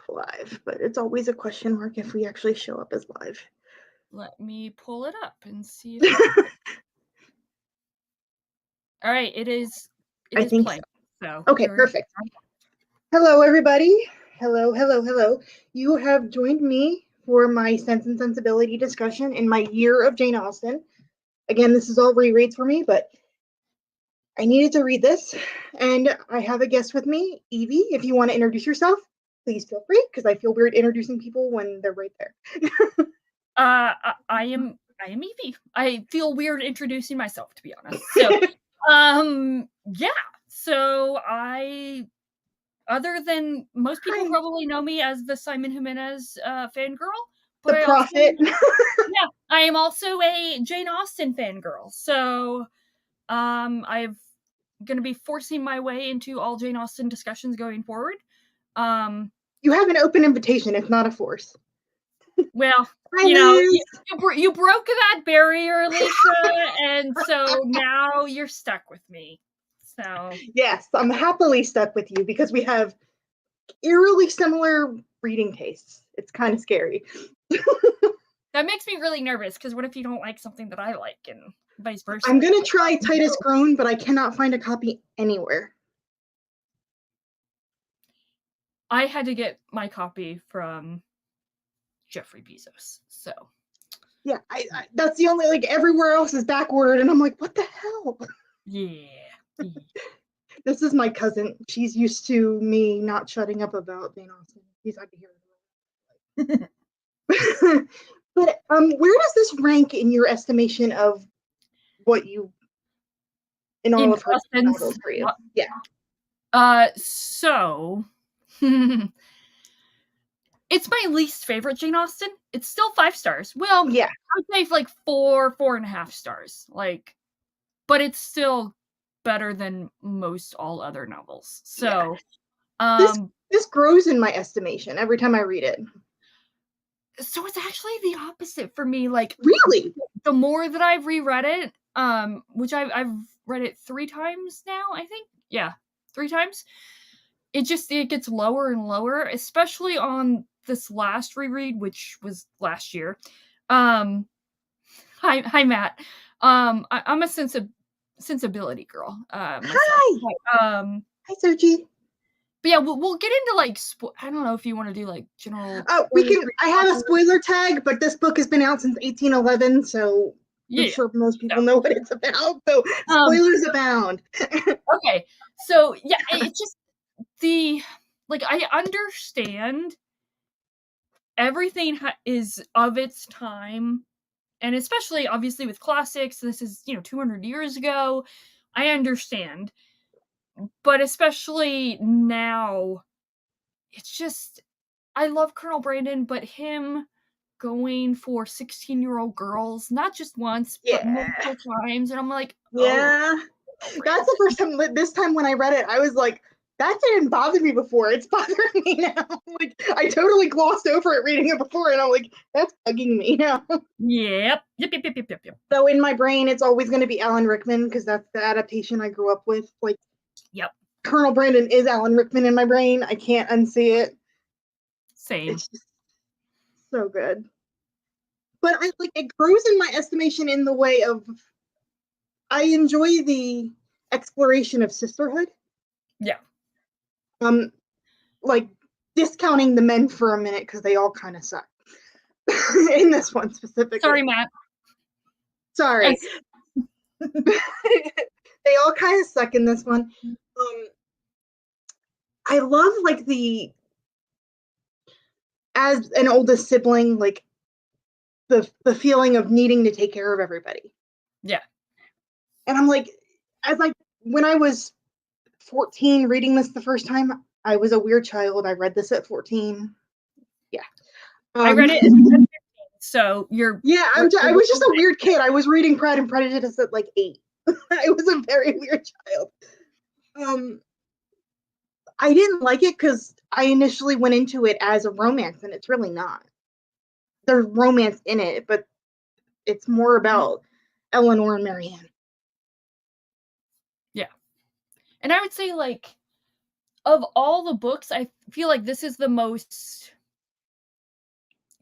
live, but it's always a question mark if we actually show up as live. Let me pull it up and see if all right, it is I think playing. So okay, perfect. Hello, everybody. Hello. You have joined me for my Sense and Sensibility discussion in my year of Jane Austen. Again, this is all rereads for me, but I needed to read this, and I have a guest with me, Evie. If you want to introduce yourself, please feel free, because I feel weird introducing people when they're right there. I am Evie. I feel weird introducing myself, to be honest. So, yeah. So other than most people Hi. probably know me as the Simon Jimenez fangirl, but The prophet. yeah, I am also a Jane Austen fangirl. So, I'm gonna be forcing my way into all Jane Austen discussions going forward. You have an open invitation. It's not a force. Well, Hi, you know, Liz. you broke that barrier, Alicia, and so now you're stuck with me. So Yes, I'm happily stuck with you because we have eerily similar reading tastes. It's kind of scary. that makes me really nervous because what if you don't like something that I like and vice versa? I'm gonna try Titus Grown, but I cannot find a copy anywhere. I had to get my copy from Jeffrey Bezos. So Yeah, I that's the only, like, everywhere else is backward, and I'm like, what the hell? yeah. This is my cousin. She's used to me not shutting up about Jane Austen. She's had to hear it. But where does this rank in your estimation of what you in all In of her Austen's, novels for you? Yeah. So it's my least favorite Jane Austen. It's still 5 stars. Well, Yeah. I would say like 4.5 stars. Like, but it's still better than most all other novels. So, This this grows in my estimation every time I read it. so it's actually the opposite for me. Like, Really? the more that I've reread it, which I've read it 3 times now, I think. Yeah, 3 times. It gets lower and lower, especially on this last reread, which was last year. Hi Matt. I'm a sensibility girl myself. Hi. But, Hi, Sochi. but yeah, we'll get into like I don't know if you want to do like general. We can. I have a spoiler tag, but this book has been out since 1811, so I'm sure most people know what it's about. So spoilers abound. Okay, so yeah, it's just I understand everything is of its time, and especially obviously with classics. This is 200 years ago. I understand, but especially now, it's just I love Colonel Brandon, but him going for 16-year-old girls, not just once, but multiple times, and I'm like, yeah, that's the first time. This time when I read it, I was like, that didn't bother me before. It's bothering me now. Like, I totally glossed over it reading it before, and I'm like, that's bugging me now. Yep. So in my brain, it's always going to be Alan Rickman because that's the adaptation I grew up with. Like, Yep. Colonel Brandon is Alan Rickman in my brain. I can't unsee it. Same. It's just so good. But it grows in my estimation in the way of I enjoy the exploration of sisterhood. Yeah. Like discounting the men for a minute because they all kind of suck in this one specifically. Sorry, Matt. Sorry. They all kind of suck in this one. I love as an oldest sibling, like the feeling of needing to take care of everybody. Yeah. And I'm like, when I was 14 reading this the first time, I was a weird child. I read this at 14. Yeah. I read it at 15, so you're yeah, I was just a weird kid. I was reading Pride and Prejudice at like 8. I was a very weird child. I didn't like it because I initially went into it as a romance, and it's really not. There's romance in it, but it's more about Eleanor and Marianne. Yeah. And I would say, like, of all the books, I feel like this is the most.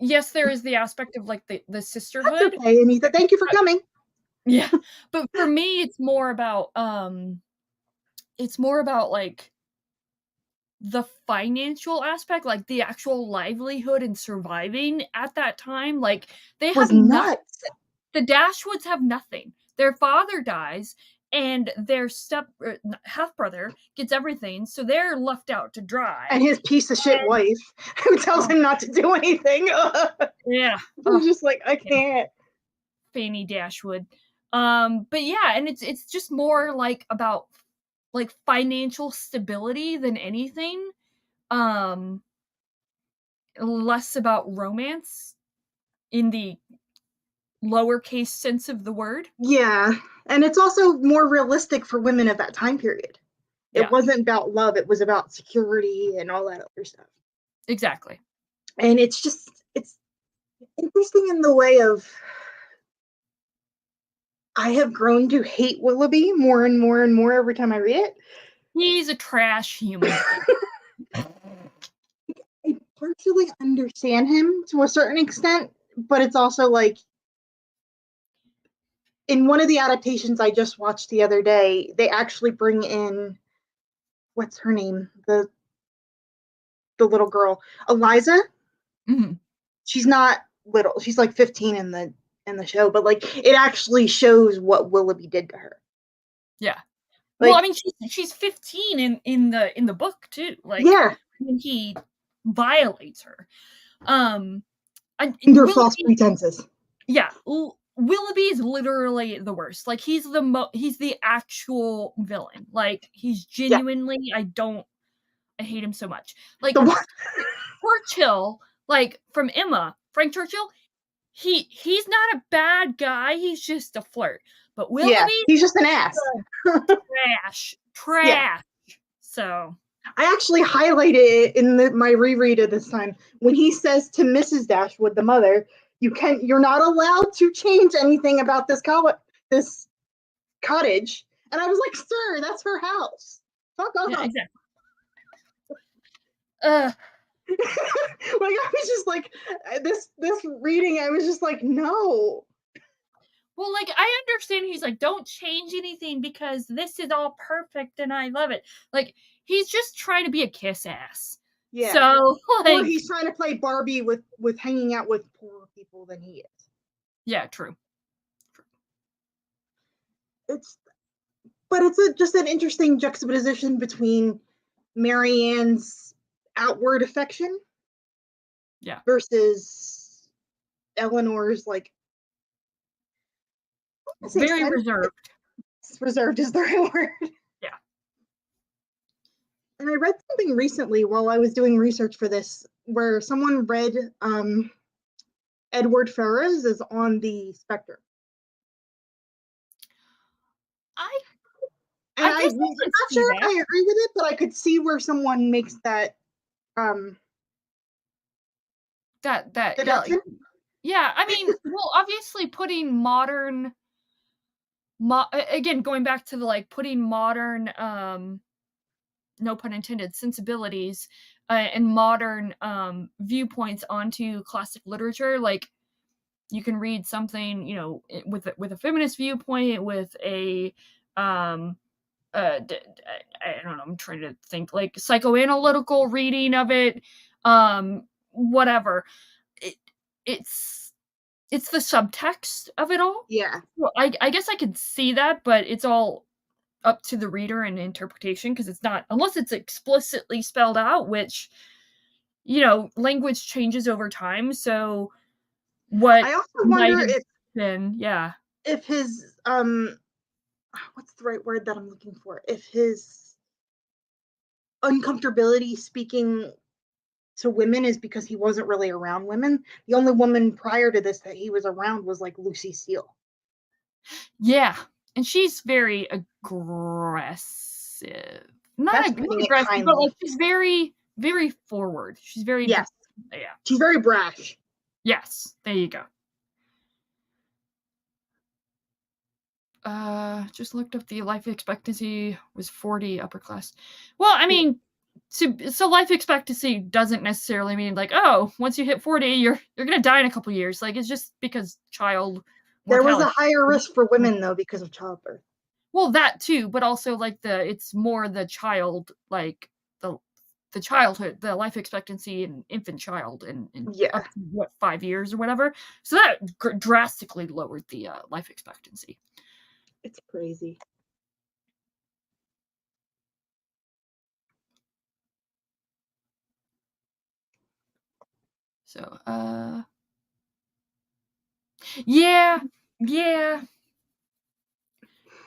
Yes, there is the aspect of like the That's sisterhood. okay, Anita. Thank you for coming. Yeah, but for me, it's more about like the financial aspect, like the actual livelihood and surviving at that time. Like they have Was nothing. nuts. The Dashwoods have nothing. Their father dies, and their half brother gets everything, so they're left out to dry. And his piece of shit wife who tells Oh, him not to do anything. yeah. I'm Oh, just like, I can't. Fanny Dashwood. But yeah, and it's just more like about like financial stability than anything. Um, Less about romance in the lowercase sense of the word. Yeah. And it's also more realistic for women of that time period. It Yeah, wasn't about love, it was about security and all that other stuff. exactly. And it's interesting in the way of I have grown to hate Willoughby more and more and more every time I read it. He's a trash human being. I partially understand him to a certain extent, but it's also like in one of the adaptations I just watched the other day, they actually bring in what's her name? The little girl. Eliza. Mhm. She's not little. She's like 15 in the show, but like it actually shows what Willoughby did to her. Yeah. Well, I Like, mean, she's 15 in the book too. Like yeah, when he violates her. Um, and under false Willoughby, pretenses. yeah, Willoughby is literally the worst. Like he's the actual villain. Like he's Yeah, genuinely. I hate him so much. Like the one. Churchill, like from Emma, Frank Churchill. He's not a bad guy. He's just a flirt. But Yeah, Willoughby, he's just an ass. Yeah, trash. So I actually highlighted it in my reread of this time when he says to Mrs. Dashwood, the mother, you're not allowed to change anything about this cottage. And I was like, sir, that's her house. Fuck yeah, off. exactly. Like I was just like this reading, I was just like, no. Well, like I understand he's like, don't change anything because this is all perfect and I love it. Like he's just trying to be a kiss ass. Yeah. So Or like, he's trying to play Barbie with hanging out with poorer people than he is. yeah, true. It's but it's just an interesting juxtaposition between Marianne's outward affection Yeah, versus Eleanor's like I say very reserved. reserved is the right word. Yeah. And I read something recently while I was doing research for this where someone read Edward Ferrars is on the spectrum. I And I guess I'm I could not see sure if that. I agree with it, but I could see where someone makes that um That yeah, like, deduction. yeah. I mean, well, obviously putting modern, again going back to the like putting modern no pun intended, sensibilities and modern viewpoints onto classic literature. Like you can read something, with a feminist viewpoint, with a I don't know. I'm trying to think like psychoanalytical reading of it, whatever. It it's it's the subtext of it all. Yeah. Well, I guess I could see that, but it's all up to the reader and interpretation because it's not unless it's explicitly spelled out, which language changes over time. So what I also might wonder have been, yeah, if his what's the right word that I'm looking for? If his uncomfortability speaking to women is because he wasn't really around women. The only woman prior to this that he was around was like Lucy Steele. yeah, and she's very aggressive. That's Not putting it aggressive, but like kindly. she's very, very forward. She's very, Yes. yeah, She's very brash. yes. There you go. Just looked up the life expectancy was 40 upper class. Well, I mean, So life expectancy doesn't necessarily mean like, oh, once you hit 40, you're gonna die in a couple years. Like, it's just because child There was a mortality. higher risk for women though because of childbirth. Well, that too, but also like it's more the child, like the childhood, the life expectancy in infant child, and Yeah, up to what 5 years or whatever. So that drastically lowered the life expectancy. it's crazy. So yeah, yeah.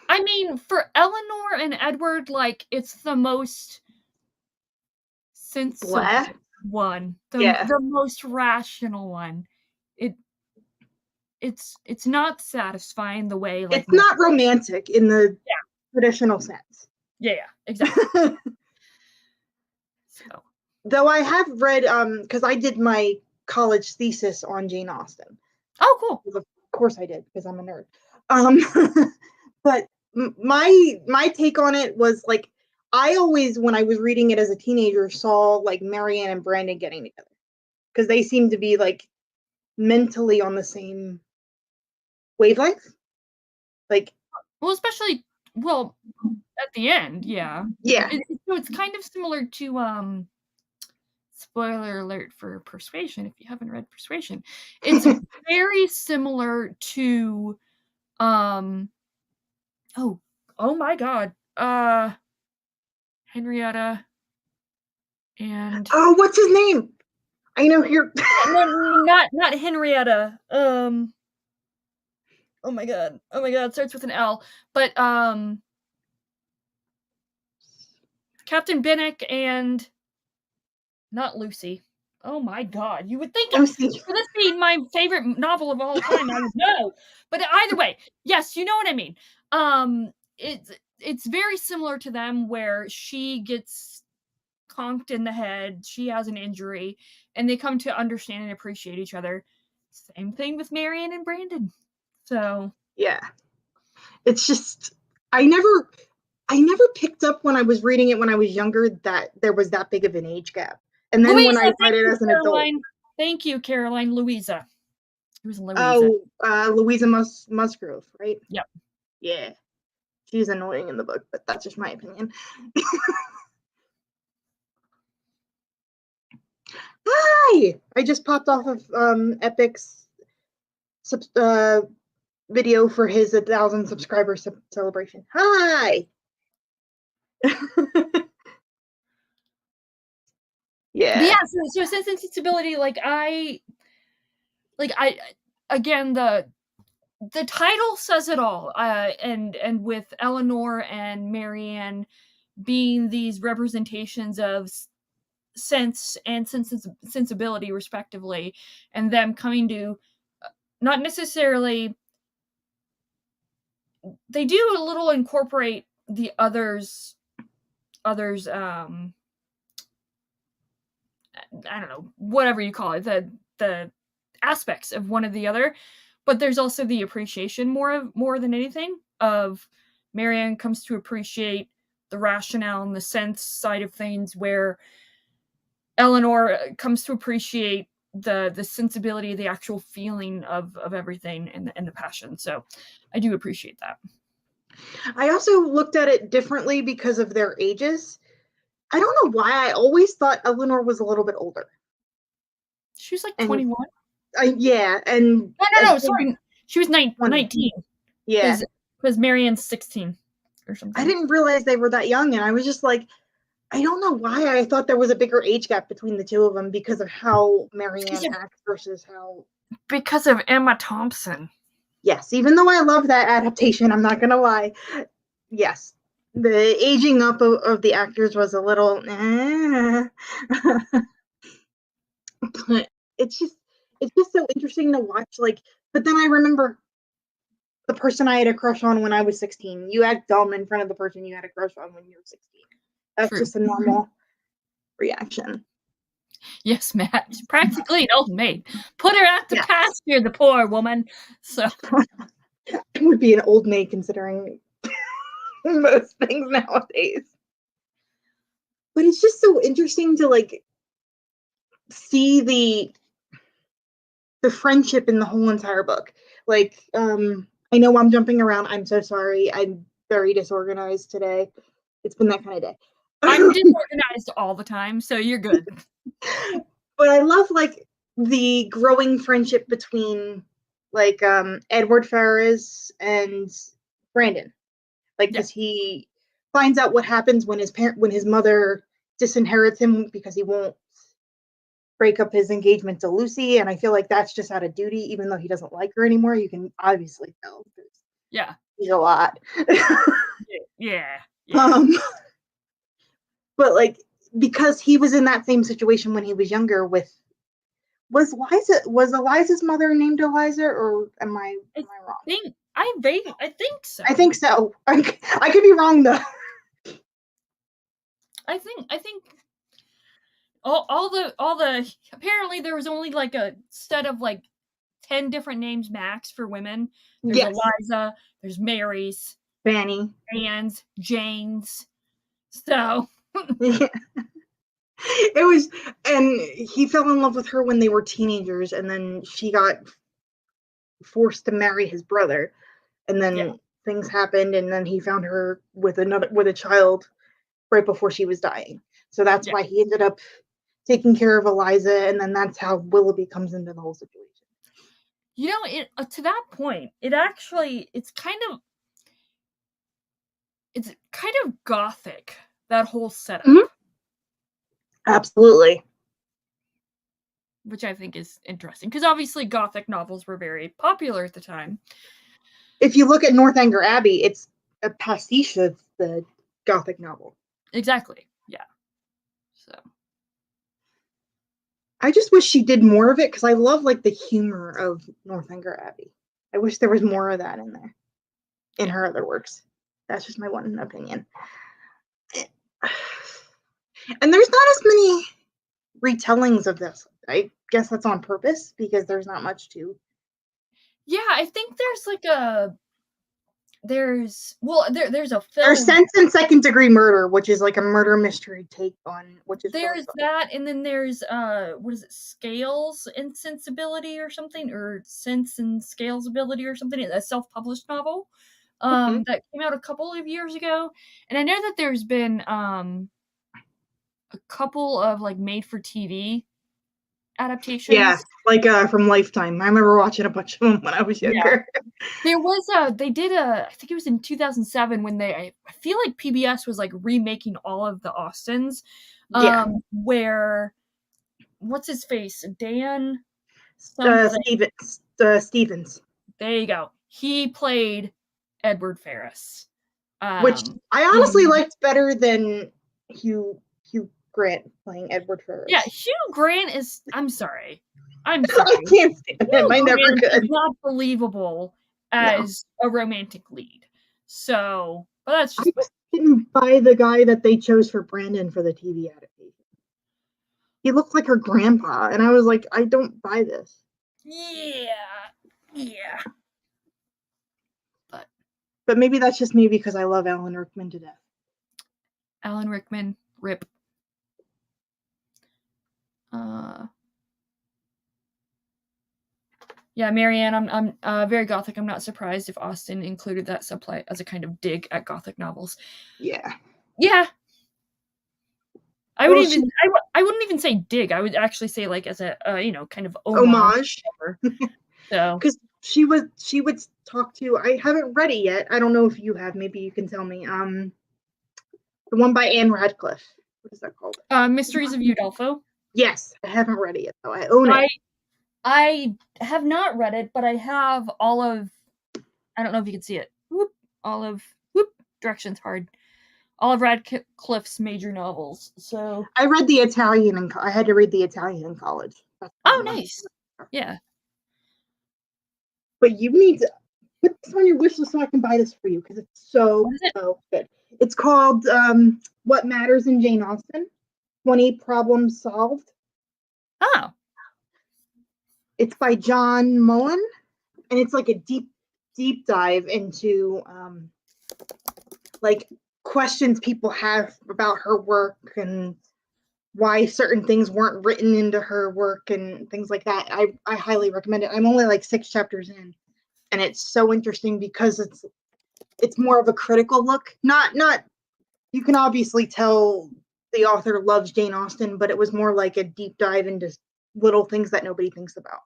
I mean, for Eleanor and Edward, like, it's the most sensible Blah. one, Yeah, the most rational one. It it's not satisfying the way like it's not romantic in the traditional sense. yeah, exactly. So Though I have read, because I did my college thesis on Jane Austen. oh, cool. Of course I did, because I'm a nerd. Um, but my take on it was like, I always, when I was reading it as a teenager, saw like Marianne and Brandon getting together because they seem to be like mentally on the same wavelength. Like, Well, especially well at the end, yeah. yeah, So it's kind of similar to spoiler alert for Persuasion if you haven't read Persuasion. It's very similar to um oh oh my god. Henrietta and oh, what's his name? I know here. no, not Henrietta. Oh my god. Oh my god, it starts with an L. But Captain Bennick and not Lucy. Oh my god. You would think Lucy. for this being my favorite novel of all time, I would know. But either way, yes, you know what I mean. It's very similar to them where she gets conked in the head, she has an injury, and they come to understand and appreciate each other. Same thing with Marianne and Brandon. So Yeah, it's just I never picked up when I was reading it when I was younger that there was that big of an age gap. And then when Louisa, I read thank it you, as an adult, Caroline. Thank you, Caroline. Louisa. It was Louisa. oh, Louisa Musgrove, right? Yep. Yeah, she's annoying in the book, but that's just my opinion. Hi, I just popped off of Epic's video for his 1,000 subscriber celebration. Hi. But yeah, Yeah, so Sense and Sensibility, I again the title says it all. And with Eleanor and Marianne being these representations of sense and sensibility respectively, and them coming to not necessarily they do a little incorporate the others I don't know, whatever you call it, the aspects of one or the other, but there's also the appreciation more than anything of Marianne comes to appreciate the rationale and the sense side of things, where Eleanor comes to appreciate the sensibility, the actual feeling of everything, and the passion. So I do appreciate that. I also looked at it differently because of their ages. I don't know why I always thought Eleanor was a little bit older. She was like And 21. yeah, and No, sorry. She was 19 yeah. because Marianne's 16 or I something. didn't realize they were that young, and I was just like, I don't know why I thought there was a bigger age gap between the two of them because of how Marianne acts versus how. Because of Emma Thompson. Yes, even though I love that adaptation, I'm not gonna lie. Yes, the aging up of the actors was a little. But it's just so interesting to watch. Like, but then I remember the person I had a crush on when I was 16. You act dumb in front of the person you had a crush on when you were 16. That's True. just a normal reaction. Yes, Matt. Practically an old maid. Put her out to Yeah. pasture, the poor woman. So It would be an old maid considering most things nowadays. But it's just so interesting to like see the friendship in the whole entire book. Like, I know I'm jumping around. I'm so sorry. I'm very disorganized today. It's been that kind of day. I'm disorganized all the time, so you're good. But I love like the growing friendship between like Edward Ferrars and Brandon. Like, Yeah. because he finds out what happens when his mother disinherits him because he won't break up his engagement to Lucy, and I feel like that's just out of duty, even though he doesn't like her anymore. You can obviously tell. Yeah. He's a lot. Yeah. um, but like because he was in that same situation when he was younger with was Eliza's mother named Eliza, or am I wrong? I think so. I think so. I could be wrong though. I think all the apparently there was only like a set of like 10 different names max for women. There's Yes, Eliza, there's Mary's, Fanny. Anne's, Jane's. So It was, and he fell in love with her when they were teenagers, and then she got forced to marry his brother, and then yeah, things happened, and then he found her with a child right before she was dying. So that's yeah. why he ended up taking care of Eliza, and then that's how Willoughby comes into the whole situation. You know, it to that point, it's kind of gothic, that whole setup. Mm-hmm. Absolutely. Which I think is interesting because obviously gothic novels were very popular at the time. If you look at Northanger Abbey, it's a pastiche of the gothic novel. Exactly. Yeah. So I just wish she did more of it because I love like the humor of Northanger Abbey. I wish there was more of that in there in her other works. That's just my one opinion. And there's not as many retellings of this. I guess that's on purpose because there's not much to. yeah, I think there's a There's film. Sense and Second Degree Murder, which is like a murder mystery take on, which is really There's fun. that, and then there's what is it, Scales and Sensibility or something, or Sense and Scales Ability or something, a self-published novel Okay. that came out a couple of years ago. And I know that there's been a couple of like made for TV Yeah, adaptations. like from Lifetime. I remember watching a bunch of them when I was Yeah. younger. There was they did I think it was in 2007 when I feel like PBS was like remaking all of the Austins, Yeah. where what's his face? Dan something. Stevens. There you go. He played Edward Ferrars. Which I honestly In liked better than Hugh Grant playing Edward Yeah, Ferrars. Hugh Grant is I'm sorry. I'm I sorry. can't stand him. Hugh I never Grant is could. not believable No. as a romantic lead. So, but that's I just just didn't buy the guy that they chose for Brandon for the TV adaptation. He looked like her grandpa, and I was like, I don't buy this. yeah. Yeah. But But maybe that's just me because I love Alan Rickman to death. Alan Rickman, rip. Yeah, Marianne, I'm very gothic. I'm not surprised if Austen included that subplot as a kind of dig at gothic novels. Yeah. Yeah, Well, I wouldn't even say dig. I would actually say like as a kind of homage. So Because she would talk to. I haven't read it yet. I don't know if you have. Maybe you can tell me. The one by Anne Radcliffe. What is that called? Mysteries of Udolpho. Yes, I haven't read it yet, though. I own it. I have not read it, but I have all of. I don't know if you can see it. Directions hard. All of Radcliffe's major novels. So I read the Italian, and I had to read the Italian in college. nice. Yeah. But you need to put this on your wish list so I can buy this for you because it's so good. It's called What Matters in Jane Austen: 20 Problems Solved. Oh. It's by John Mullen, and it's like a deep dive into like questions people have about her work and why certain things weren't written into her work and things like that. I highly recommend it. I'm only like 6 chapters in, and it's so interesting because it's more of a critical look. Not you can obviously tell the author loves Jane Austen, but it was more like a deep dive into little things that nobody thinks about.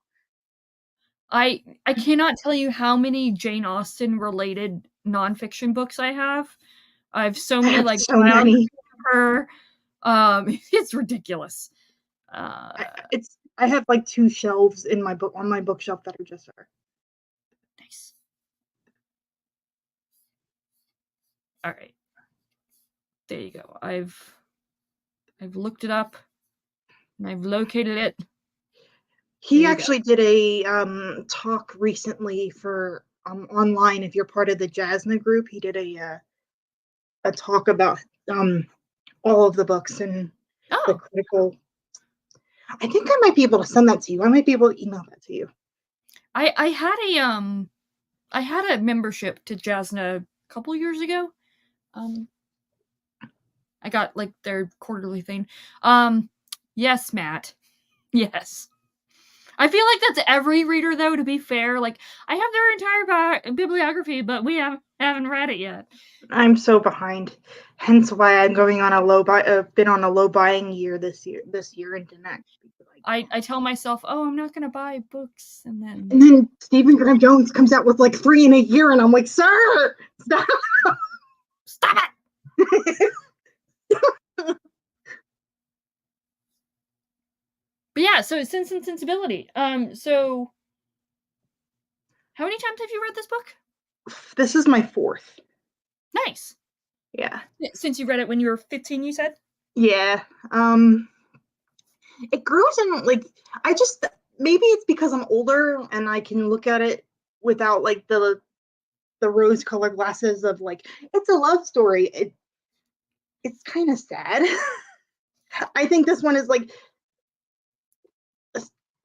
I cannot tell you how many Jane Austen related nonfiction books I have. I have so I many have like so biographies many. of her. It's ridiculous. I, it's I have like 2 shelves in my book on my bookshelf that are just her. Nice. All right. There you go. I've looked it up and I've located it. There He you go. actually did a talk recently for online. If you're part of the Jasna group, he did a talk about all of the books and the Oh, critical. I think I might be able to send that to you. I might be able to email that to you. I had a membership to Jasna a couple years ago. Um, I got like their quarterly thing. Yes, Matt. Yes. I feel like that's every reader, though. To be fair, like I have their entire bibliography, but we haven't read it yet. I'm so behind. Hence why I'm going on a low buy. Been on a low buying year this year into next. I tell myself, oh, I'm not gonna buy books, and And then Stephen Graham Jones comes out with like 3 in a year, and I'm like, sir, stop. stop it. But yeah, so Sense and Sensibility. So how many times have you read this book? This is my 4th. Nice. Yeah. Since you read it when you were 15, you said? Yeah. It grows in like I just maybe it's because I'm older and I can look at it without like the rose colored glasses of like it's a love story. It's kind of sad. I think this one is like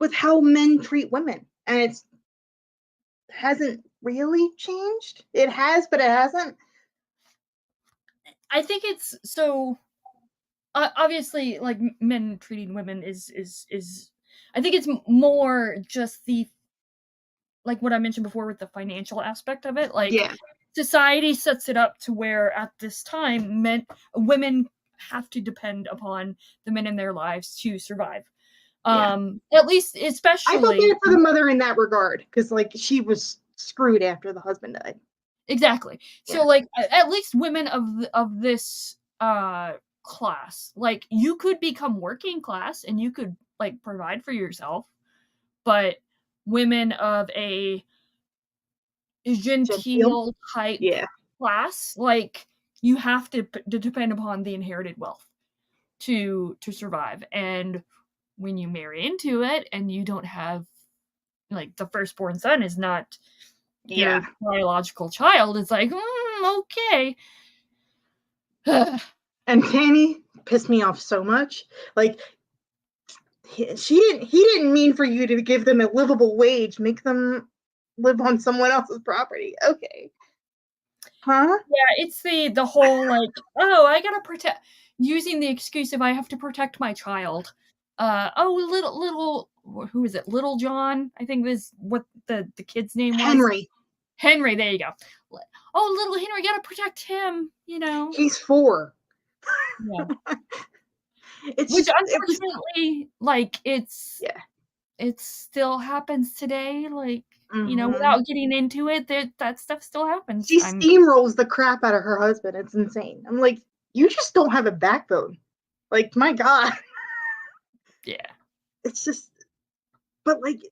with how men treat women, and it's hasn't really changed. It has, but it hasn't. I think it's so obviously like men treating women is I think it's more just the like what I mentioned before with the financial aspect of it. Like Yeah, society sets it up to where at this time women have to depend upon the men in their lives to survive. yeah. At least I felt especially bad for the mother in that regard because like she was screwed after the husband died. exactly. So Yeah, like at least women of this class, like you could become working class and you could like provide for yourself, but women of a genteel. genteel type Yeah, class, like you have to depend upon the inherited wealth to survive. And when you marry into it and you don't have like the firstborn son is not yeah. your biological child, it's like okay. And Tanny pissed me off so much. Like he didn't mean for you to give them a livable wage, make them live on someone else's property. Okay. Huh? Yeah, it's the whole like, oh, I gotta protect using the excuse of I have to protect my child. Oh, little who is it? Little John, I think was what the kid's name was. Henry. Henry, there you go. Oh, little Henry, gotta protect him, you know. He's 4. Yeah. It's Which just unfortunately, like yeah. it still happens today, like, Mm-hmm. without getting into it, that stuff still happens. She I'm steamrolls the crap out of her husband. It's insane. I'm like, you just don't have a backbone. Like, my God. yeah. It's just, but like,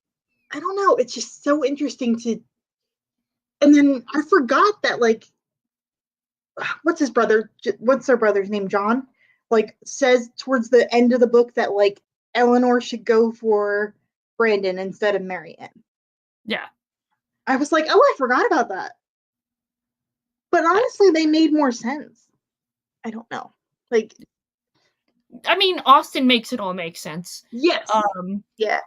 I don't know. It's just so interesting to, and then I forgot that, like, what's his brother? What's their brother's name? John? Like, says towards the end of the book that, like, Eleanor should go for Brandon instead of Marianne. Yeah. I was like, oh, I forgot about that. But honestly, they made more sense. I don't know. Like, I mean, Austen makes it all make sense. yes. Um, Yeah.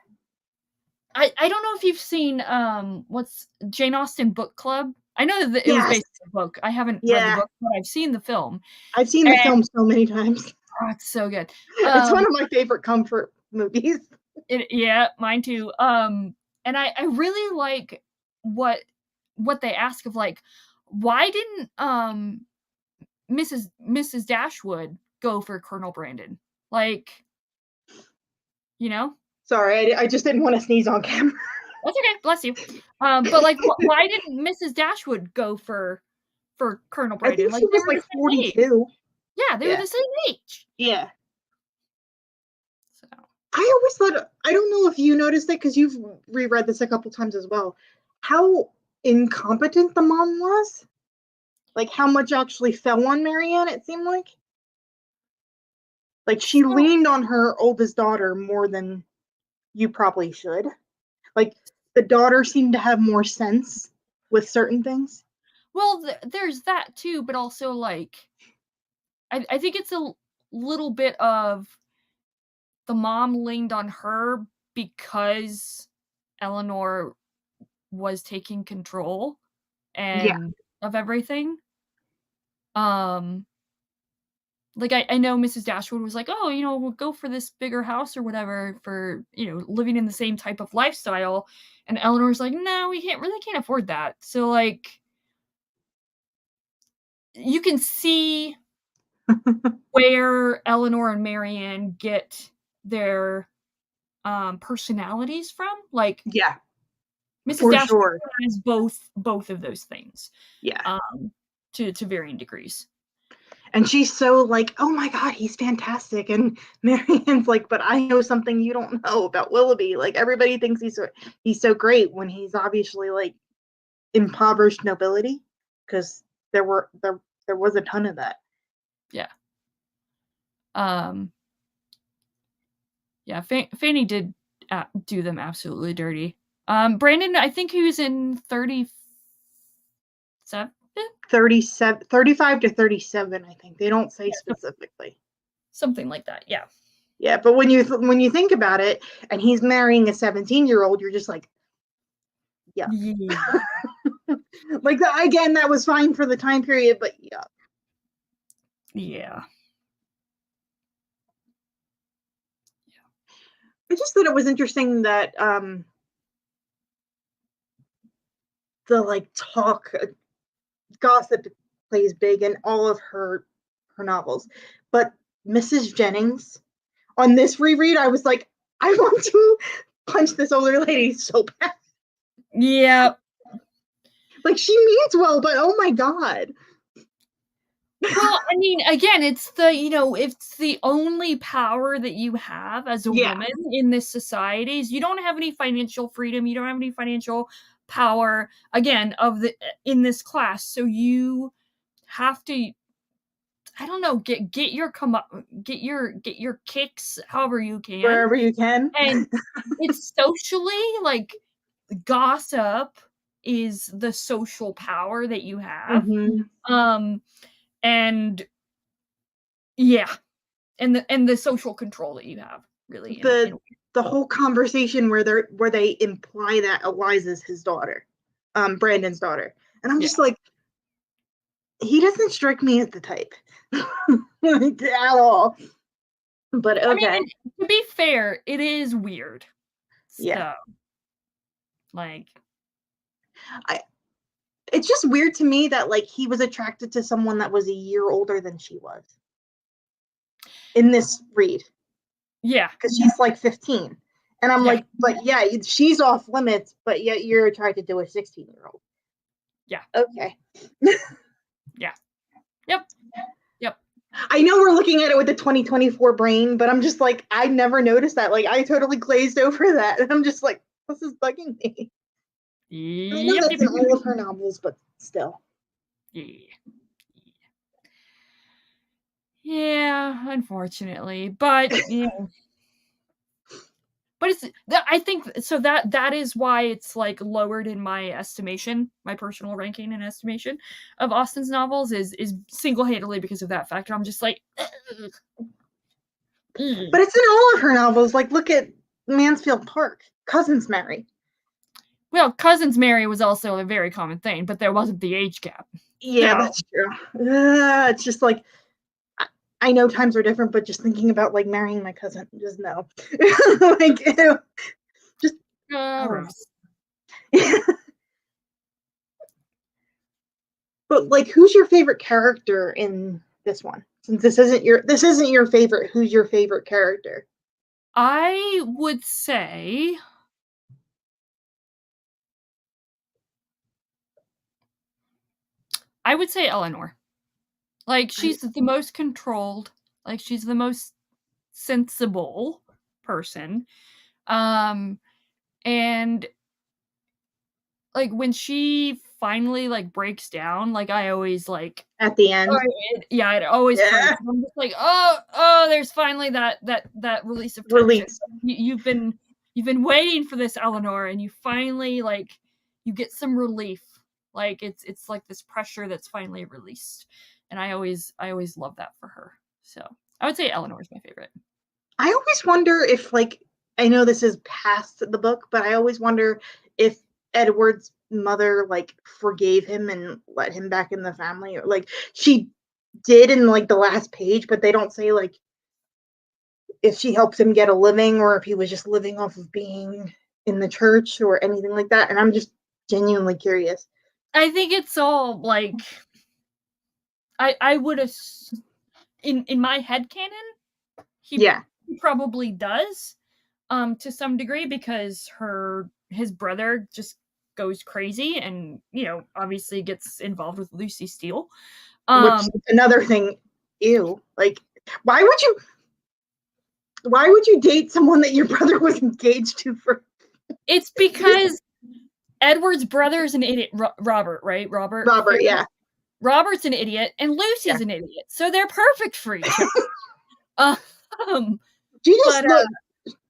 I don't know if you've seen what's Jane Austen Book Club. I know that it was based on the book. I haven't read the book, but I've seen the film. I've seen the film so many times. Oh, it's so good. It's one of my favorite comfort movies. Yeah, mine too. And I really like what they ask of, like, why didn't Mrs. Dashwood go for Colonel Brandon? Like, you know? Sorry, I just didn't want to sneeze on camera. That's okay, bless you. But like, why didn't Mrs. Dashwood go for Colonel I Brandon? think she was like 42. Yeah, they were the same age. Yeah. So I always thought, I don't know if you noticed it because you've reread this a couple times as well, how incompetent the mom was. Like how much actually fell on Marianne, it seemed like. Like she leaned on her oldest daughter more than you probably should. Like the daughter seemed to have more sense with certain things. well, there's that too, but also like I think it's a little bit of the mom leaned on her because Eleanor was taking control and of everything. Like I know Mrs. Dashwood was like, "Oh, we'll go for this bigger house or whatever for, living in the same type of lifestyle." And Eleanor's like, "No, we can't afford that." So like you can see where Eleanor and Marianne get their personalities from. Like Yeah, Mrs. for Dashwood sure. has both of those things. Yeah. To varying degrees. And she's so like, oh my God, he's fantastic. And Marianne's like, but I know something you don't know about Willoughby. Like everybody thinks he's so great when he's obviously like impoverished nobility, because there was a ton of that. Yeah. Yeah, Fanny did do them absolutely dirty. Brandon, I think he was in 37? 35 to 37, I think. They don't say specifically. Something like that, yeah. Yeah, but when you think about it, and he's marrying a 17-year-old, you're just like, yeah. Like, again, that was fine for the time period, but yeah. Yeah. I just thought it was interesting that the like talk, gossip plays big in all of her novels, but Mrs. Jennings on this reread, I was like, I want to punch this older lady so bad. Yeah. Like she means well, but oh my God. Well, I mean, again, it's it's the only power that you have as a woman in this society is you don't have any financial freedom, you don't have any financial power, again, in this class. So you have to, I don't know, get your kicks however you can. Wherever you can. And it's socially like gossip is the social power that you have. Mm-hmm. And yeah, and the social control that you have, really. The whole conversation where they imply that Eliza's his daughter, Brandon's daughter, and I'm just like, he doesn't strike me as the type at all. But okay. I mean, to be fair, it is weird. Yeah. So, like, it's just weird to me that like he was attracted to someone that was a year older than she was in this read. Yeah, because she's like 15, and I'm like, but yeah, she's off limits, but yet you're attracted to a 16-year-old. Yeah. Okay. Yeah. Yep. I know we're looking at it with the 2024 brain, but I'm just like, I never noticed that. Like, I totally glazed over that, and I'm just like, this is bugging me. I know that's in all of her novels, but still. Yeah, unfortunately, but but it's I think so that is why it's like lowered in my estimation, my personal ranking and estimation of Austen's novels is single-handedly because of that factor. I'm just like, ugh. But it's in all of her novels. Like, look at Mansfield Park, Cousins Marry. Well, cousins marry was also a very common thing, but there wasn't the age gap. Yeah, So that's true. It's just like I know times are different, but just thinking about like marrying my cousin, just no. Like, ew. Just oh. gross. But like, who's your favorite character in this one? Since this isn't your favorite, who's your favorite character? I would say Eleanor. Like, she's the most controlled, like, she's the most sensible person. And like when she finally like breaks down, like I always like At the end, it always hurts. yeah, I'm just like, oh, there's finally that release of tension. release. You've been waiting for this, Eleanor, and you finally like you get some relief. Like it's like this pressure that's finally released, and I always love that for her. So I would say Eleanor is my favorite. I always wonder if like I know this is past the book, but I always wonder if Edward's mother like forgave him and let him back in the family, or like she did in like the last page, but they don't say like if she helped him get a living or if he was just living off of being in the church or anything like that. And I'm just genuinely curious. I think it's all like I would have in my head canon he Yeah, probably does to some degree because his brother just goes crazy and obviously gets involved with Lucy Steele. which another thing, ew. Like, why would you? Why would you date someone that your brother was engaged to for? It's because Edward's brother is an idiot. Robert, right? Robert, yeah. Robert's an idiot, and Lucy's an idiot, so they're perfect for each other. She just look.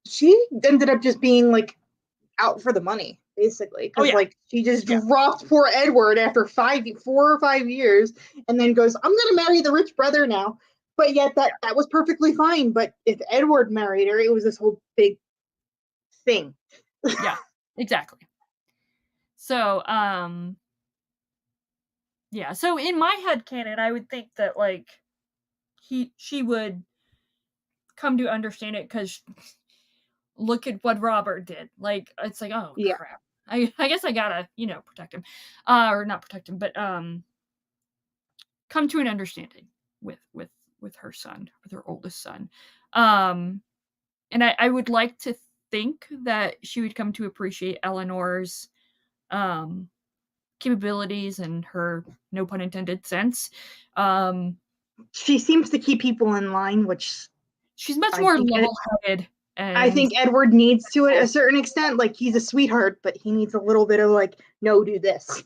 She ended up just being like out for the money, basically, because like she just dropped poor Edward after 4 or 5 years, and then goes, "I'm gonna marry the rich brother now." But yet that was perfectly fine. But if Edward married her, it was this whole big thing. Yeah, exactly. So, yeah. So in my head canon, I would think that like she would come to understand it because look at what Robert did. Like it's like, oh Yeah. crap. I guess I gotta protect him, or not protect him, but come to an understanding with her son, with her oldest son. And I would like to think that she would come to appreciate Eleanor's capabilities and her, no pun intended, sense. She seems to keep people in line, which She's much more level-headed. I think Edward needs to a certain extent. Like he's a sweetheart, but he needs a little bit of like, no, do this.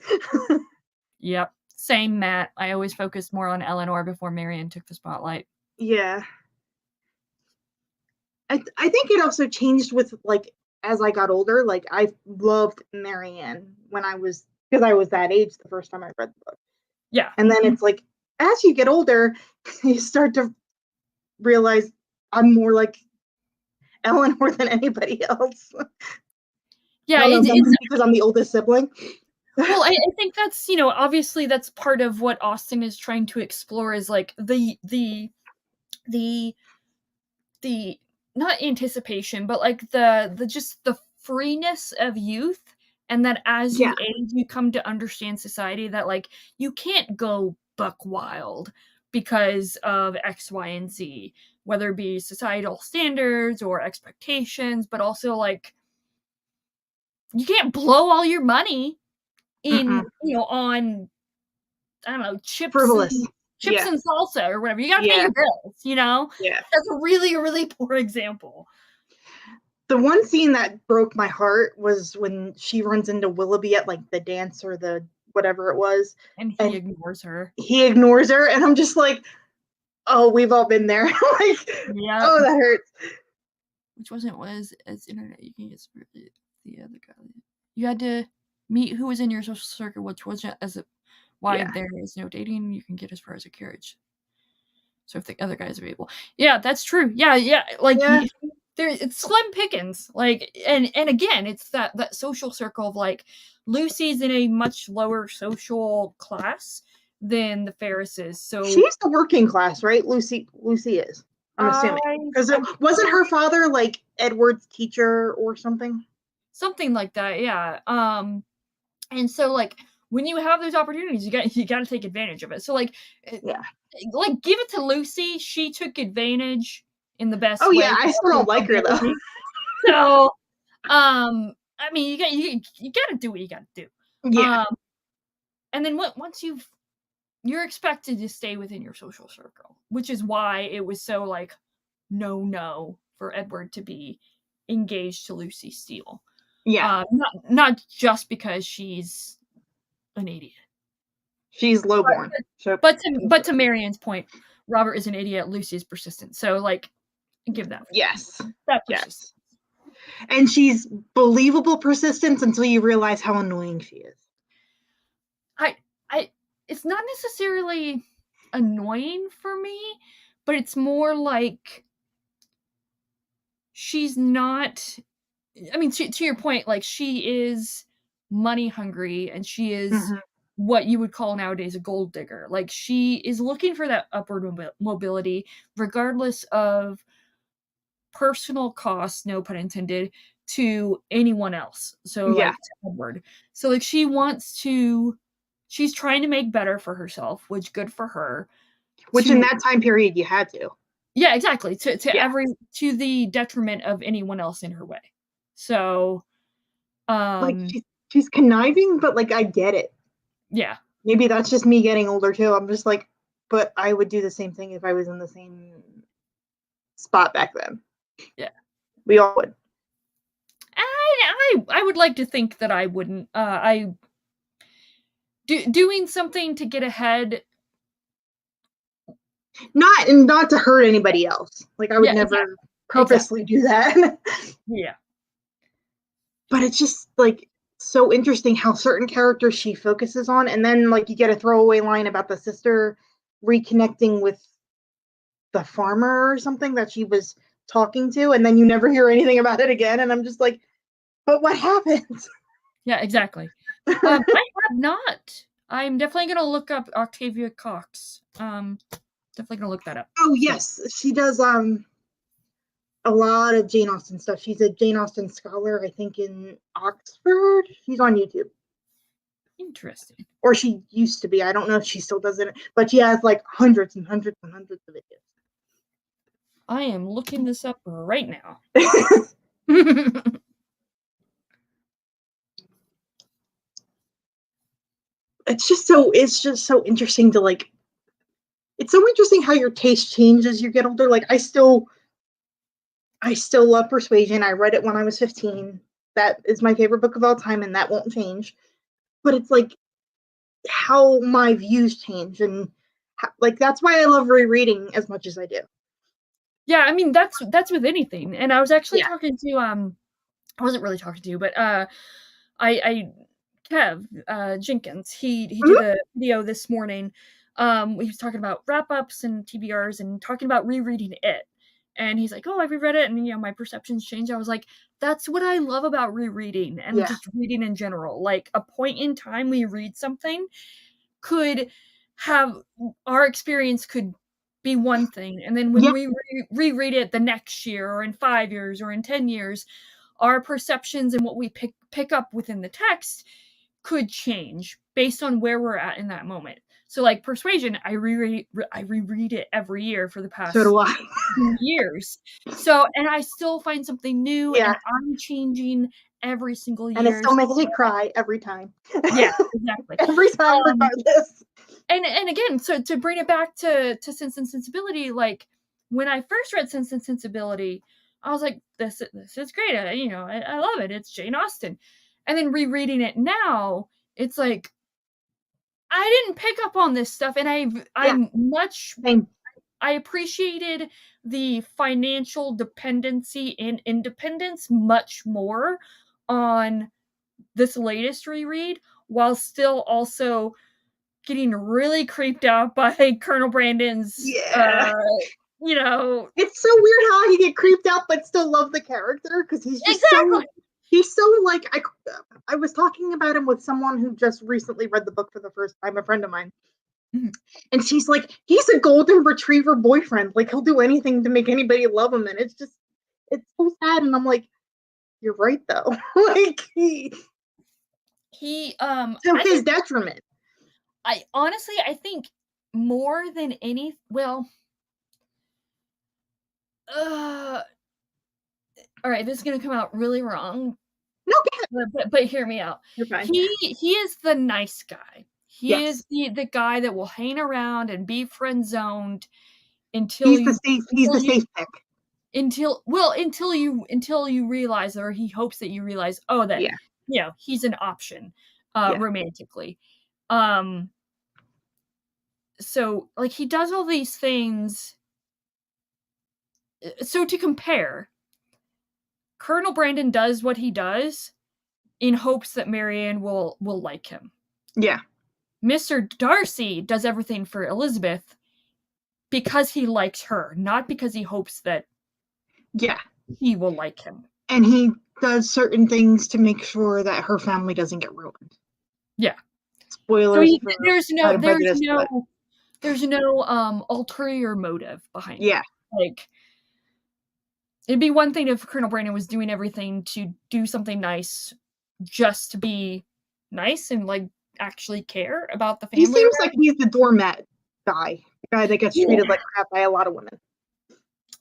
Yep. Same, Matt. I always focused more on Eleanor before Marianne took the spotlight. Yeah. I think it also changed with like as I got older. Like I loved Marianne when because I was that age the first time I read the book. Yeah. And then it's like as you get older, you start to realize I'm more like Eleanor than anybody else. Yeah, it's because I'm the oldest sibling. Well, I think that's obviously that's part of what Austen is trying to explore is like the not anticipation, but like the just the freeness of youth, and that as you age, you come to understand society that like you can't go buck wild because of X, Y, and Z, whether it be societal standards or expectations, but also like you can't blow all your money in on I don't know Frivolous. And salsa or whatever. You gotta pay your bills, Yeah. That's a really, really poor example. The one scene that broke my heart was when she runs into Willoughby at like the dance or the whatever it was. And he ignores her. He ignores her, and I'm just like, oh, we've all been there. Like, oh, that hurts. Which was as internet you can get the other guy. You had to meet who was in your social circle, which wasn't why there is no dating. You can get as far as a carriage. So if the other guy is available, yeah, that's true. Yeah, like it's slim pickings. Like, and again, it's that social circle of like Lucy's in a much lower social class than the Ferrises. So she's the working class, right? Lucy is. I'm assuming because it wasn't her father like Edward's teacher or something. Something like that, yeah. And so like when you have those opportunities, you got to take advantage of it. So like, yeah, like give it to Lucy. She took advantage in the best oh way. yeah, I still don't like her though. So, I mean, you got to do what you got to do. Yeah, and then once you're expected to stay within your social circle, which is why it was so like no for Edward to be engaged to Lucy Steele. yeah, not just because she's an idiot. she's lowborn. But to Marianne's point, Robert is an idiot. Lucy is persistent. So like, give that. Yes, that yes. And she's believable persistence until you realize how annoying she is. It's not necessarily annoying for me, but it's more like she's not. I mean, to your point, like she is money hungry and she is what you would call nowadays a gold digger. Like she is looking for that upward mobility, regardless of personal cost, no pun intended, to anyone else. So like to Edward. So like she's trying to make better for herself, which good for her. Which in that time period you had to. Yeah, exactly. To the detriment of anyone else in her way. So like she's conniving, but like I get it. Yeah. Maybe that's just me getting older too. I'm just like, but I would do the same thing if I was in the same spot back then. Yeah. We all would. I would like to think that I wouldn't. Doing something to get ahead. Not to hurt anybody else. Like I would never purposely do that. Yeah. But it's just like so interesting how certain characters she focuses on, and then like you get a throwaway line about the sister reconnecting with the farmer or something that she was talking to, and then you never hear anything about it again. And I'm just like, but what happens? Yeah, exactly. I have not. I'm definitely gonna look up Octavia Cox. Definitely gonna look that up. Oh yes, she does a lot of Jane Austen stuff. She's a Jane Austen scholar, I think, in Oxford. She's on YouTube. Interesting. Or she used to be. I don't know if she still does it, but she has like hundreds and hundreds and hundreds of videos. I am looking this up right now. It's just so interesting to like. It's so interesting how your taste changes as you get older. Like I still love Persuasion. I read it when I was 15. That is my favorite book of all time, and that won't change. But it's like how my views change, and like that's why I love rereading as much as I do. Yeah, I mean that's with anything. And I was actually talking to I wasn't really talking to, but I Kev Jenkins, he did a video this morning. He was talking about wrap-ups and TBRs and talking about rereading it. And he's like, "Oh, I reread it, and my perceptions changed." I was like, "That's what I love about rereading and just reading in general. Like a point in time we read something could have our experience could be one thing, and then when we reread it the next year or in 5 years or in 10 years, our perceptions and what we pick up within the text could change based on where we're at in that moment." So like Persuasion, I reread it every year for the past 2 years. So, and I still find something new, and I'm changing every single year. And it still makes me cry every time. Yeah, exactly. Every time regardless. And again, so to bring it back to Sense and Sensibility, like when I first read Sense and Sensibility, I was like, this is great. I love it. It's Jane Austen. And then rereading it now, it's like I didn't pick up on this stuff, and I appreciated the financial dependency and independence much more on this latest reread, while still also getting really creeped out by Colonel Brandon's you know. It's so weird how he get creeped out but still love the character, because he's just Exactly. he's so like, I was talking about him with someone who just recently read the book for the first time, a friend of mine. Mhm. And she's like, he's a golden retriever boyfriend. Like, he'll do anything to make anybody love him. And it's so sad. And I'm like, you're right, though. Like, He to I his think detriment. I honestly I think more than any well uh all right, this is gonna come out really wrong, No, yeah, but hear me out. you're fine. He is the nice guy. He is Yes. the guy that will hang around and be friend zoned until He's the you safe, he's until the you safe pick. until you realize, or he hopes that you realize, oh, that Yeah. he's an option Yeah. romantically. Um so like he does all these things. So to compare, Colonel Brandon does what he does in hopes that Marianne will like him. Yeah. Mr. Darcy does everything for Elizabeth because he likes her, not because he hopes that Yeah. he will like him. And he does certain things to make sure that her family doesn't get ruined. Yeah. Spoilers for there's Pride and no Prejudice, but there's no ulterior motive behind yeah. it. Like, it'd be one thing if Colonel Brandon was doing everything to do something nice just to be nice and like actually care about the family. He seems like he's the doormat guy, the guy that gets treated like crap by a lot of women.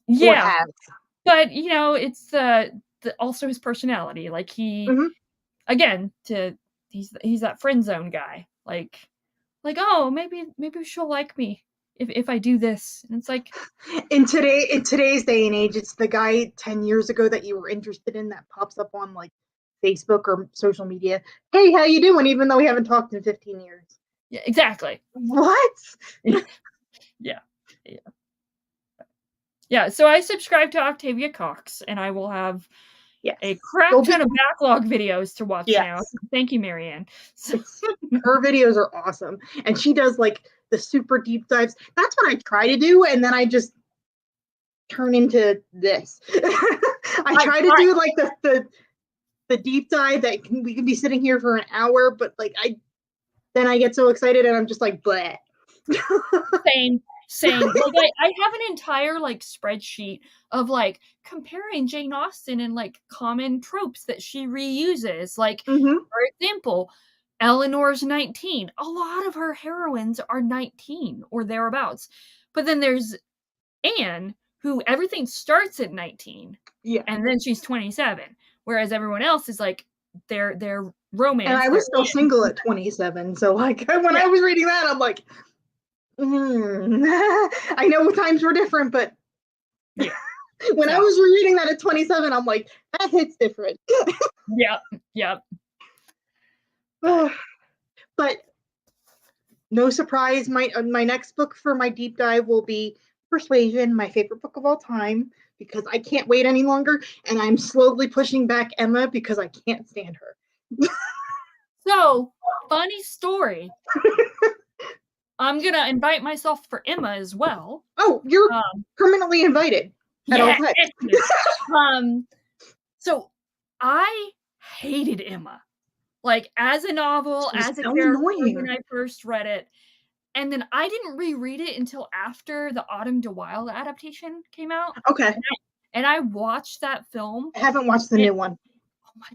Yeah, but it's the also his personality. Like he again he's that friend zone guy. Like oh, maybe she'll like me if I do this. And it's like in today's day and age, it's the guy 10 years ago that you were interested in that pops up on like Facebook or social media. Hey, how you doing? Even though we haven't talked in 15 years. yeah, exactly. What? Yeah. Yeah, so I subscribe to Octavia Cox, and I will have a crap ton of backlog videos to watch now. Thank you, Marianne. Her videos are awesome. And she does like the super deep dives. That's what I try to do, and then I just turn into this. I try to do like the deep dive that we can be sitting here for an hour, but like then I get so excited and I'm just like bleh. Same. Like I have an entire like spreadsheet of like comparing Jane Austen and like common tropes that she reuses. Like for example, Eleanor's 19. A lot of her heroines are 19 or thereabouts. But then there's Anne, who everything starts at 19. Yeah. And then she's 27. Whereas everyone else is like their romance. And I was still single at 27. So like when I was reading that, I'm like, I know times were different, but yeah. When I was reading that at 27, I'm like, that hits different. Yeah. But no surprise, my next book for my deep dive will be Persuasion, my favorite book of all time, because I can't wait any longer, and I'm slowly pushing back Emma because I can't stand her. So, funny story. I'm gonna invite myself for Emma as well. Oh, you're permanently invited at all times. So I hated Emma, like as a novel, as a character when I first read it, and then I didn't reread it until after the Autumn de Wilde adaptation came out. Okay, and I watched that film. I haven't watched the new one. Oh my!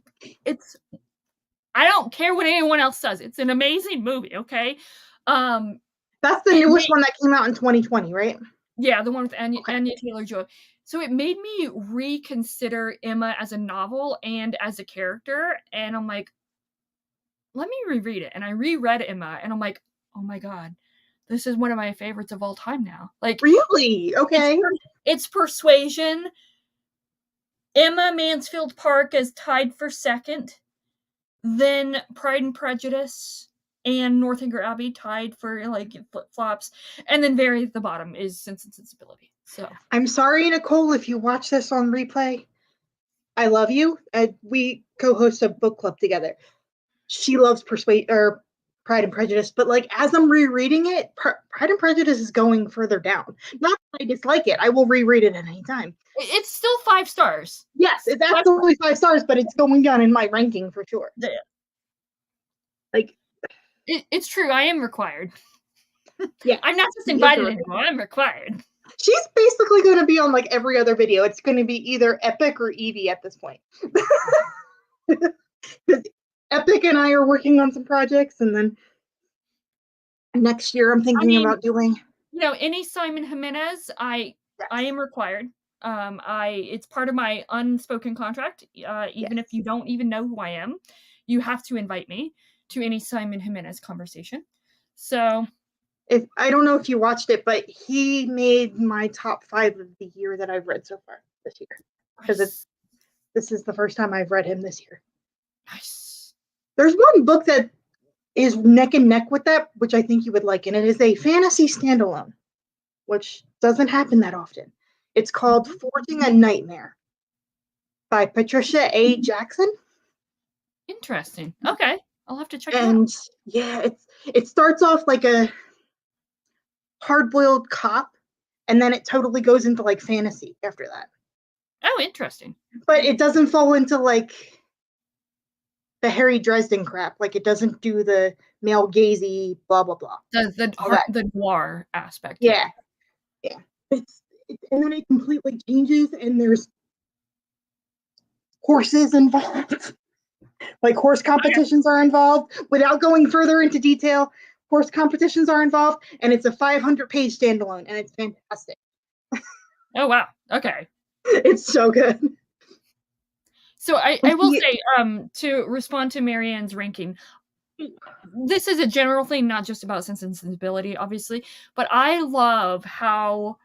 I don't care what anyone else says. It's an amazing movie. Okay. That's the newest one that came out in 2020, right? Yeah, the one with Anya Taylor-Joy. So it made me reconsider Emma as a novel and as a character, and I'm like, let me reread it. And I reread Emma, and I'm like, oh my god, this is one of my favorites of all time now. Like, really? Okay. It's Persuasion. Emma Mansfield Park is tied for second. Then Pride and Prejudice and Northanger Abbey tied for like flip-flops, and then very at the bottom is Sense and Sensibility. So I'm sorry, Nicole, if you watch this on replay. I love you. We co-host a book club together. She loves Pride and Prejudice, but like as I'm rereading it, Pride and Prejudice is going further down. Not that I dislike it. I will reread it at any time. It's still 5 stars. Yes, it's absolutely 5 stars, but it's going down in my ranking for sure. Yeah. Like, it's true. I am required. Yeah, I'm not just invited anymore. I'm required. She's basically going to be on like every other video. It's going to be either Epic or Evie at this point. Epic and I are working on some projects, and then next year I'm thinking about doing. Any Simon Jimenez, I am required. It's part of my unspoken contract. Even if you don't even know who I am, you have to invite me to any Simon Jimenez conversation. So, I don't know if you watched it, but he made my top 5 of the year that I've read so far this year, because this is the first time I've read him this year. Nice. There's one book that is neck and neck with that, which I think you would like, and it is a fantasy standalone, which doesn't happen that often. It's called Forging a Nightmare by Patricia A. Jackson. Interesting. Okay, I'll have to check it out. And yeah, it starts off like a hard-boiled cop, and then it totally goes into like fantasy after that. Oh, interesting. But it doesn't fall into like the Harry Dresden crap. Like, it doesn't do the male gazy blah blah blah. The noir aspect. Yeah. And then it completely changes, and there's horses involved. Like, horse competitions are involved. Without going further into detail, horse competitions are involved, and it's a 500-page standalone, and it's fantastic. Oh wow. Okay. It's so good. So I will say, to respond to Marianne's ranking, this is a general thing, not just about Sense and Sensibility, obviously, but I love how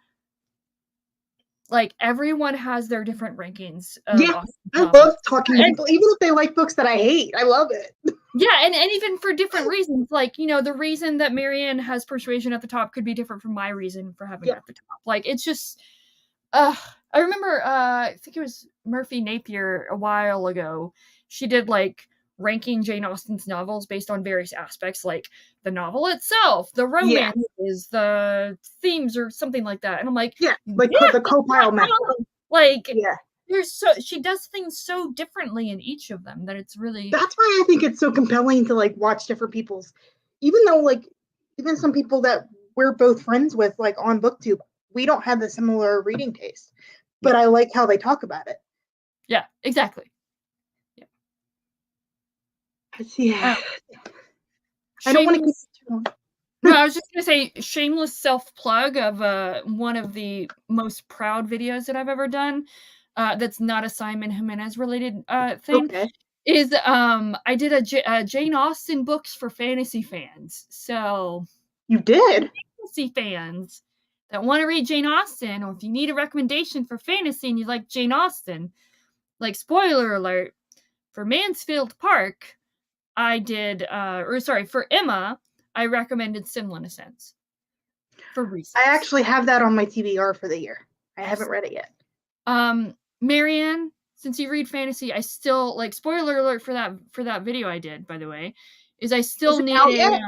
like everyone has their different rankings. Yeah, I love talking to people, even if they like books that I hate. I love it. Yeah, and even for different reasons. Like, the reason that Marianne has Persuasion at the top could be different from my reason for having it at the top. Like, it's just, I remember, I think it was Murphy Napier a while ago. She did like ranking Jane Austen's novels based on various aspects, like the novel itself, the romances, the themes, or something like that. And I'm like, the co-pile method. Like, she does things so differently in each of them that it's really. That's why I think it's so compelling to like watch different people's, even though like even some people that we're both friends with, like on BookTube, we don't have the similar reading taste, but I like how they talk about it. Yeah, exactly. Yeah. I don't want to keep it too long. No, I was just going to say, shameless self-plug of one of the most proud videos that I've ever done, that's not a Simon Jimenez related thing, is I did a Jane Austen books for fantasy fans. So you did? Fantasy fans that want to read Jane Austen, or if you need a recommendation for fantasy and you like Jane Austen, like, spoiler alert, for Mansfield Park, I did, for Emma, I recommended Simlin Ascents. For reasons. I actually have that on my TBR for the year. I haven't read it yet. Marianne, since you read fantasy, I still, like, spoiler alert for that video I did, by the way, is I still need a.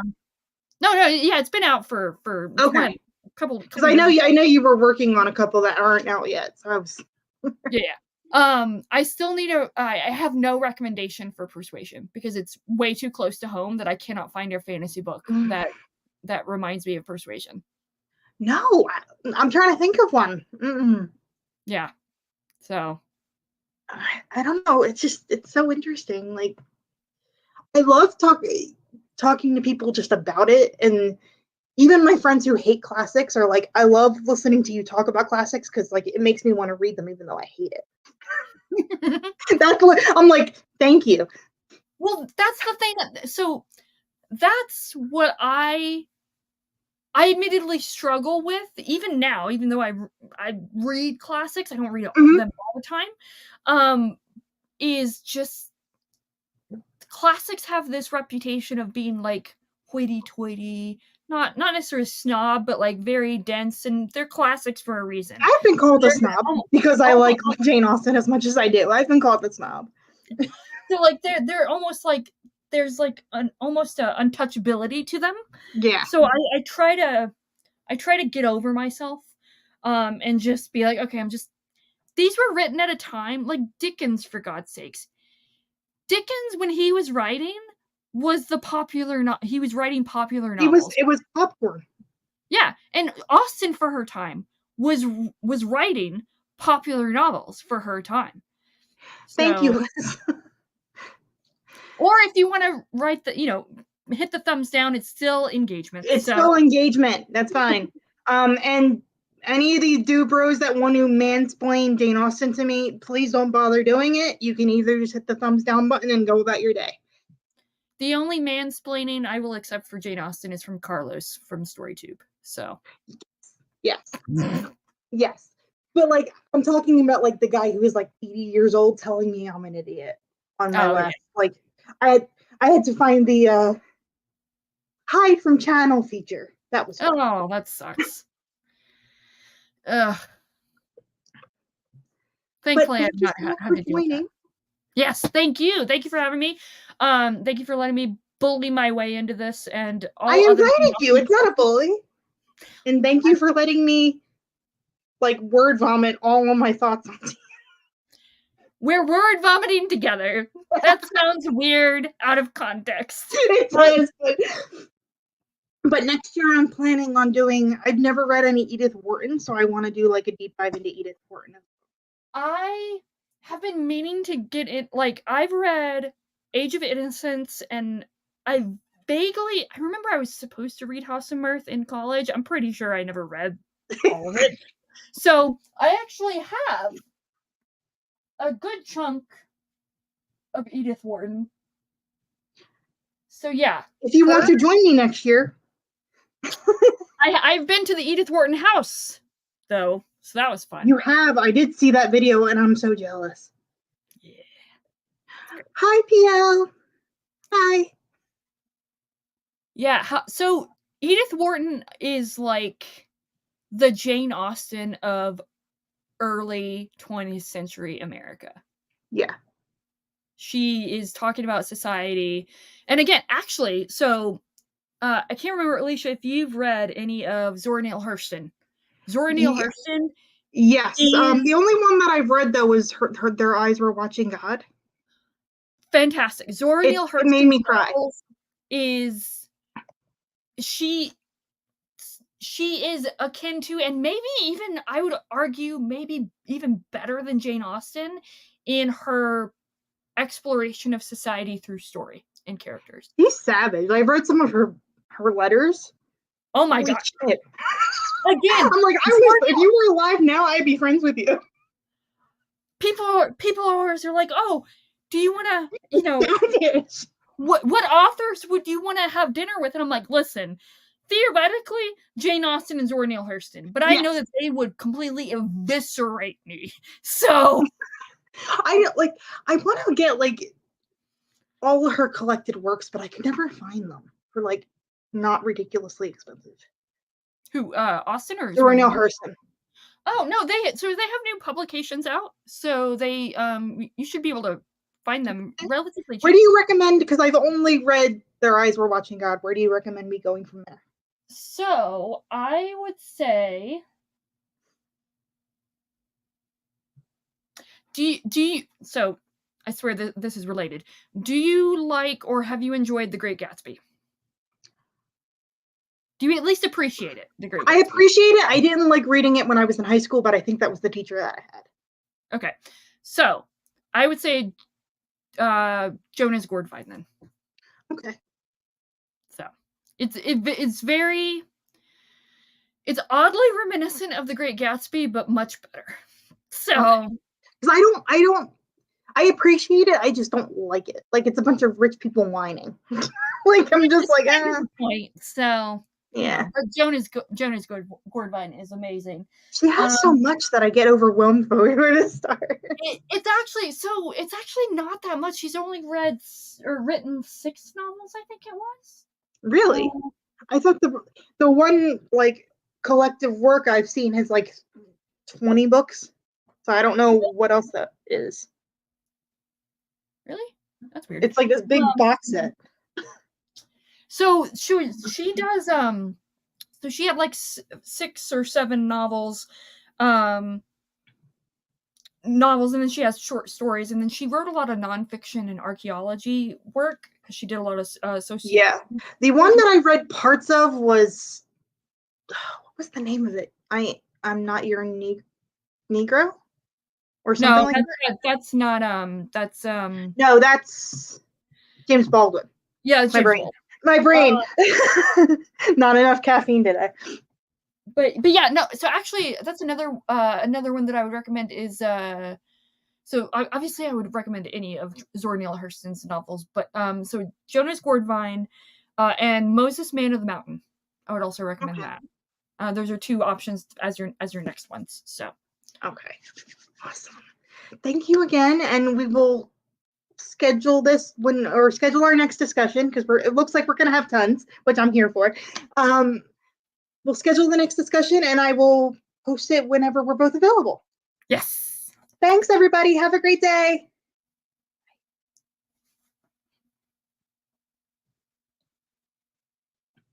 No, yeah, it's been out for okay. A couple. Because I know you were working on a couple that aren't out yet, so I was. Yeah. I still need I have no recommendation for Persuasion because it's way too close to home that I cannot find a fantasy book that reminds me of Persuasion. No, I'm trying to think of one. Yeah. So. I don't know. It's so interesting. Like, I love talking to people just about it, and even my friends who hate classics are like, I love listening to you talk about classics because like it makes me want to read them even though I hate it. That's what I'm like, thank you. Well, that's the thing. So that's what I admittedly struggle with even now, even though I read classics, I don't read them all the time. Is just classics have this reputation of being like hoity-toity, not necessarily snob, but like very dense, and they're classics for a reason. I've been called a snob because I like Jane Austen as much as I do. I've been called a snob. So like they're almost like there's like almost a untouchability to them. Yeah. So I try to get over myself, and just be like, okay, these were written at a time like Dickens, for God's sakes. Dickens, when he was writing, was he was writing popular novels. It was popcorn. Yeah, and Austen for her time was writing popular novels for her time. Thank you, Liz. Or if you want to write hit the thumbs down, it's still engagement. It's still engagement. That's fine. And any of these Dubros that want to mansplain Jane Austen to me, please don't bother doing it. You can either just hit the thumbs down button and go about your day. The only mansplaining I will accept for Jane Austen is from Carlos from StoryTube. So, yes, yes. But like, I'm talking about like the guy who is like 80 years old telling me I'm an idiot on my last. Yeah. Like, I had to find the hide from channel feature. That was fun. Oh, that sucks. Ugh. Thankfully, I've not had to deal with that. Yes, thank you. Thank you for having me. Thank you for letting me bully my way into this, and I invited you. It's not a bully. And thank you for letting me like word vomit all of my thoughts on you. We're word vomiting together. That sounds weird out of context. It does, but next year I'm planning on doing, I've never read any Edith Wharton, so I want to do like a deep dive into Edith Wharton. I have been meaning to get it, like, I've read Age of Innocence, and I remember I was supposed to read House of Mirth in college. I'm pretty sure I never read all of it. So I actually have a good chunk of Edith Wharton. So yeah. If you want to join me next year. I've been to the Edith Wharton house, though, so that was fun. You have. I did see that video, and I'm so jealous. Yeah. Hi, PL. Hi. Yeah, so Edith Wharton is like the Jane Austen of early 20th century America. Yeah. She is talking about society. And again, actually, so I can't remember, Alicia, if you've read any of Zora Neale Hurston. Zora Neale Hurston? Yes. The only one that I've read, though, was her Their Eyes Were Watching God. Fantastic. Zora Neale Hurston made me cry. She is akin to, and maybe even, I would argue, maybe even better than Jane Austen in her exploration of society through story and characters. She's savage. I've read some of her letters. Oh my god! Shit. Again, I'm like, if you were alive now, I'd be friends with you. People always are like, oh, do you want to, what authors would you want to have dinner with? And I'm like, listen, theoretically, Jane Austen and Zora Neale Hurston, but I know that they would completely eviscerate me. So I want to get like all of her collected works, but I could never find them for like not ridiculously expensive. Who, Austen or Zora Neale Hurston? Oh no, they have new publications out, so they you should be able to find them relatively cheap. Where do you recommend? Because I've only read Their Eyes Were Watching God. Where do you recommend me going from there? So I would say, do you? So I swear that this is related. Do you like or have you enjoyed The Great Gatsby? Do you at least appreciate it? The Great Gatsby? I appreciate it. I didn't like reading it when I was in high school, but I think that was the teacher that I had. Okay, so I would say Jonas Gordvine then. Okay. So it's oddly reminiscent of The Great Gatsby, but much better. So because I appreciate it. I just don't like it. Like it's a bunch of rich people whining. Like I'm just like point. So yeah. But Jonas Gordvine is amazing. She has so much that I get overwhelmed before to start. It's actually not that much. She's only written 6 novels, I think it was. Really? I thought the one like collective work I've seen has like 20 books. So I don't know what else that is. Really? That's weird. It's like this big box set. So she does so she had like 6 or 7 novels, and then she has short stories, and then she wrote a lot of nonfiction and archaeology work because she did a lot of Yeah, the one that I read parts of was what was the name of it? I'm not your Negro or something like that. That's not that's No, that's James Baldwin. yeah, it's My James brain. Baldwin. My brain. Not enough caffeine today. But yeah, no. So actually, that's another one that I would recommend is so obviously I would recommend any of Zora Neale Hurston's novels, but so Jonas Gordvine and Moses Man of the Mountain. I would also recommend that. Those are 2 options as your next ones. So okay, awesome. Thank you again, and we will schedule schedule our next discussion because it looks like we're gonna have tons, which I'm here for. We'll schedule the next discussion, and I will post it whenever we're both available. yes. Thanks, everybody. Have a great day.